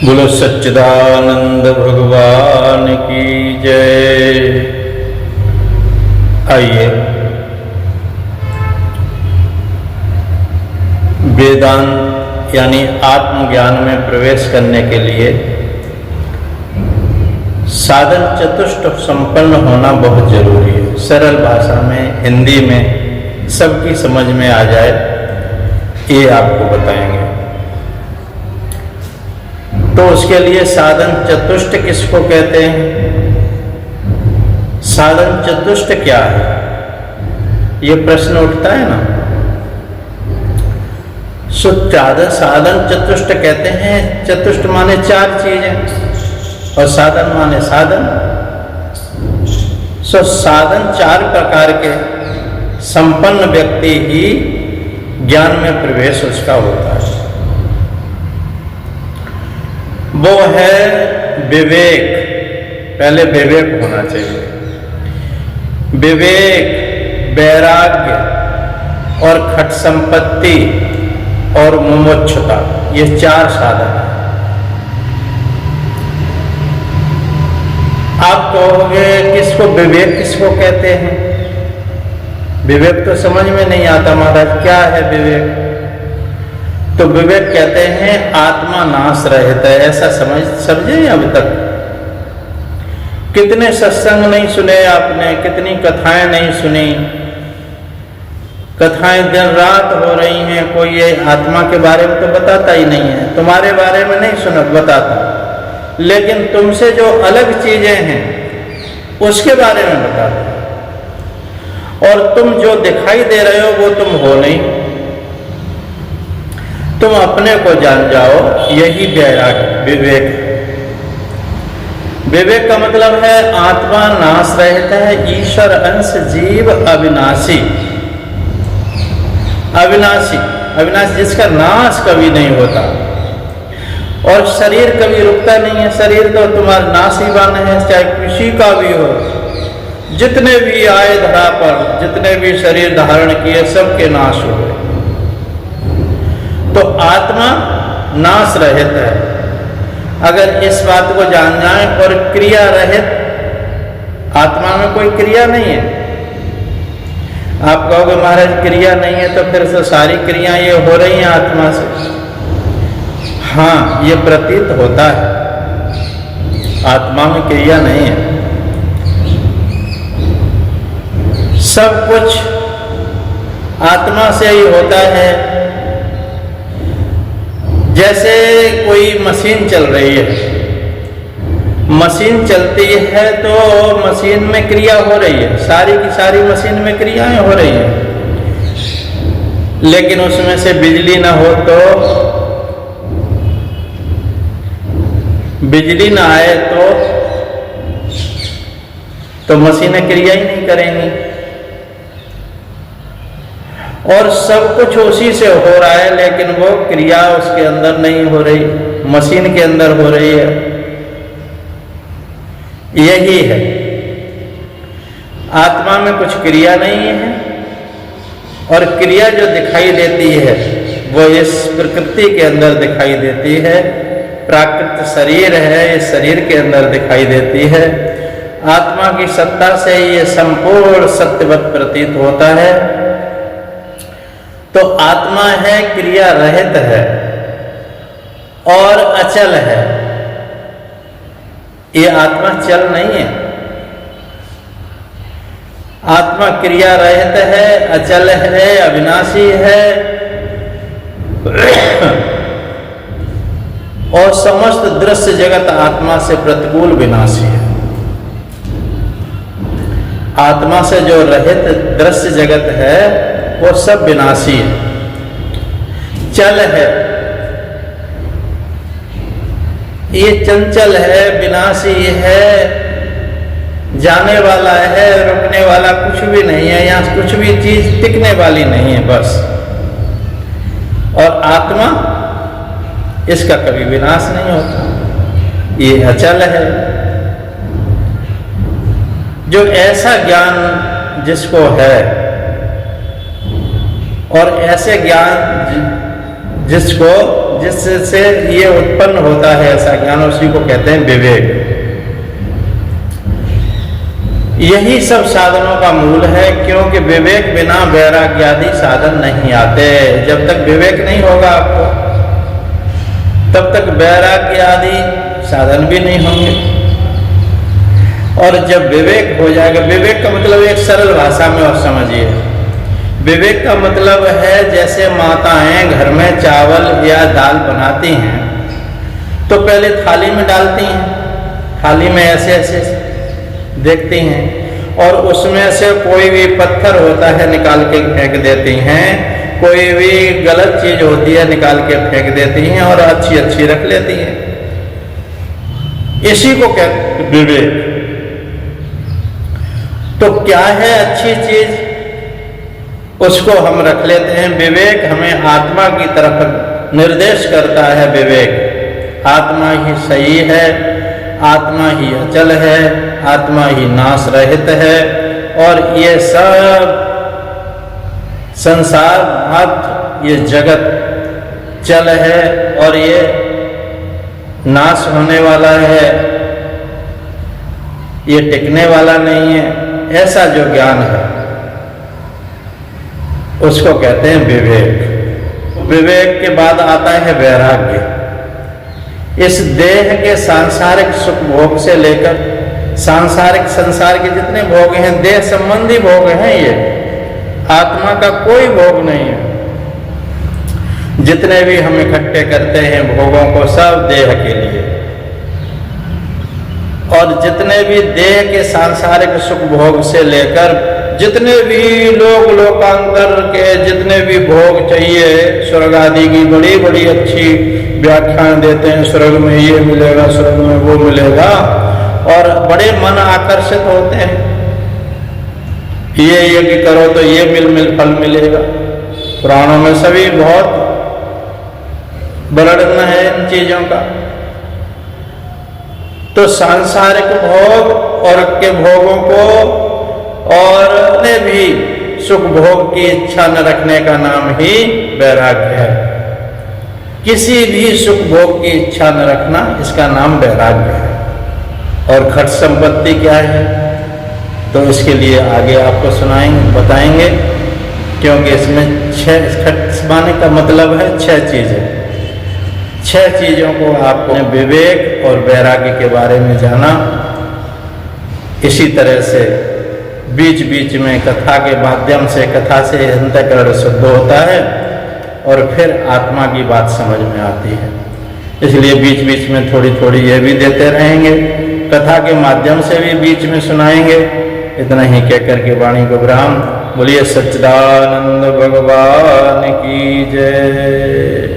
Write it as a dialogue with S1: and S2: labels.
S1: बोलो सच्चिदानंद भगवान की जय। आइए वेदांत यानी आत्मज्ञान में प्रवेश करने के लिए साधन चतुष्ट संपन्न होना बहुत जरूरी है। सरल भाषा में, हिंदी में सबकी समझ में आ जाए, ये आपको बताएंगे। तो उसके लिए साधन चतुष्ट किसको कहते हैं, साधन चतुष्ट क्या है, ये प्रश्न उठता है ना। साधन चतुष्ट कहते हैं। चतुष्ट माने चार चीजें और साधन माने साधन। साधन चार प्रकार के संपन्न व्यक्ति ही ज्ञान में प्रवेश उसका होता है। वो है विवेक। पहले विवेक होना चाहिए। विवेक, वैराग्य और खट संपत्ति और मुमुक्षुता, ये चार साधन हैं। आप कहोगे किसको विवेक किसको कहते हैं? विवेक तो समझ में नहीं आता महाराज, क्या है विवेक? तो विवेक कहते हैं आत्मा नाश रहित है, ऐसा समझे। अब तक कितने सत्संग नहीं सुने आपने, कितनी कथाएं नहीं सुनी। कथाएं दिन रात हो रही हैं, कोई ये आत्मा के बारे में तो बताता ही नहीं है। तुम्हारे बारे में नहीं सुना बताता, लेकिन तुमसे जो अलग चीजें हैं उसके बारे में बताता। और तुम जो दिखाई दे रहे हो वो तुम हो नहीं, तुम अपने को जान जाओ, यही वैराग्य विवेक है। विवेक का मतलब है आत्मा नाश रहित है, ईश्वर अंश, जीव अविनाशी। अविनाशी, अविनाशी जिसका नाश कभी नहीं होता। और शरीर कभी रुकता नहीं है। शरीर तो तुम्हारा नाशीवान है, चाहे किसी का भी हो। जितने भी आए धरा पर, जितने भी शरीर धारण किए, सबके नाश हो गए। तो आत्मा नाश रहित है। अगर इस बात को जान जाए, और क्रिया रहित, आत्मा में कोई क्रिया नहीं है। आप कहोगे महाराज क्रिया नहीं है, तो फिर से सारी क्रिया ये हो रही हैं आत्मा से। हाँ, ये प्रतीत होता है, आत्मा में क्रिया नहीं है। सब कुछ आत्मा से ही होता है। जैसे कोई मशीन चल रही है, मशीन चलती है तो मशीन में क्रिया हो रही है, सारी की सारी मशीन में क्रियाएं हो रही हैं। लेकिन उसमें से बिजली ना हो बिजली ना आए तो मशीनें क्रिया ही नहीं करेंगी। और सब कुछ उसी से हो रहा है, लेकिन वो क्रिया उसके अंदर नहीं हो रही, मशीन के अंदर हो रही है। यही है, आत्मा में कुछ क्रिया नहीं है। और क्रिया जो दिखाई देती है वो इस प्रकृति के अंदर दिखाई देती है। प्राकृत शरीर है, इस शरीर के अंदर दिखाई देती है। आत्मा की सत्ता से ये संपूर्ण सत्यवत प्रतीत होता है। तो आत्मा है, क्रिया रहित है और अचल है। ये आत्मा चल नहीं है। आत्मा क्रिया रहित है, अचल है, अविनाशी है और समस्त दृश्य जगत आत्मा से प्रतिकूल विनाशी है। आत्मा से जो रहित दृश्य जगत है वो सब विनाशी है, चल है। ये चंचल है, विनाशी है, जाने वाला है, रुकने वाला कुछ भी नहीं है। यहाँ कुछ भी चीज टिकने वाली नहीं है बस। और आत्मा, इसका कभी विनाश नहीं होता, ये अचल है। जो ऐसा ज्ञान जिसको है और ऐसे ज्ञान जिससे ये उत्पन्न होता है ऐसा ज्ञान, उसी को कहते हैं विवेक। यही सब साधनों का मूल है, क्योंकि विवेक बिना वैराग्य आदि साधन नहीं आते। जब तक विवेक नहीं होगा आपको, तब तक वैराग्य आदि साधन भी नहीं होंगे। और जब विवेक हो जाएगा, विवेक का मतलब एक सरल भाषा में और समझिए, विवेक का मतलब है जैसे माताएं घर में चावल या दाल बनाती हैं तो पहले थाली में डालती हैं, थाली में ऐसे ऐसे देखती हैं और उसमें से कोई भी पत्थर होता है निकाल के फेंक देती हैं, कोई भी गलत चीज होती है निकाल के फेंक देती हैं और अच्छी अच्छी रख लेती हैं। इसी को कहते विवेक। तो क्या है अच्छी चीज, उसको हम रख लेते हैं। विवेक हमें आत्मा की तरफ निर्देश करता है। विवेक आत्मा ही सही है, आत्मा ही अचल है, आत्मा ही नाश रहित है और ये सब संसार मात्र, ये जगत चल है और ये नाश होने वाला है, ये टिकने वाला नहीं है। ऐसा जो ज्ञान है उसको कहते हैं विवेक। विवेक के बाद आता है वैराग्य। इस देह के सांसारिक सुख भोग से लेकर सांसारिक संसार के जितने भोग हैं, देह संबंधी भोग हैं, ये आत्मा का कोई भोग नहीं है। जितने भी हम इकट्ठे करते हैं भोगों को, सब देह के लिए। और जितने भी देह के सांसारिक सुख भोग से लेकर जितने भी लोकांतर के जितने भी भोग चाहिए, स्वर्ग आदि की बड़ी बड़ी अच्छी व्याख्यान देते हैं, स्वर्ग में ये मिलेगा, स्वर्ग में वो मिलेगा, और बड़े मन आकर्षित होते हैं। ये यज्ञ करो तो ये मिल फल मिलेगा। पुराणों में सभी बहुत वर्णन है इन चीजों का। तो सांसारिक भोग और के भोगों को और अपने भी सुख भोग की इच्छा न रखने का नाम ही वैराग्य है। किसी भी सुख भोग की इच्छा न रखना, इसका नाम वैराग्य है। और खट संपत्ति क्या है, तो इसके लिए आगे आपको बताएंगे, क्योंकि इसमें 6 खट माने का मतलब है 6 चीजें। 6 चीजों को आपको विवेक और वैराग्य के बारे में जाना। इसी तरह से बीच बीच में कथा के माध्यम से, कथा से अंतःकरण शुद्ध होता है और फिर आत्मा की बात समझ में आती है। इसलिए बीच बीच में थोड़ी थोड़ी ये भी देते रहेंगे, कथा के माध्यम से भी बीच में सुनाएंगे। इतना ही कहकर के वाणी को विराम। बोलिए सच्चिदानंद भगवान की जय।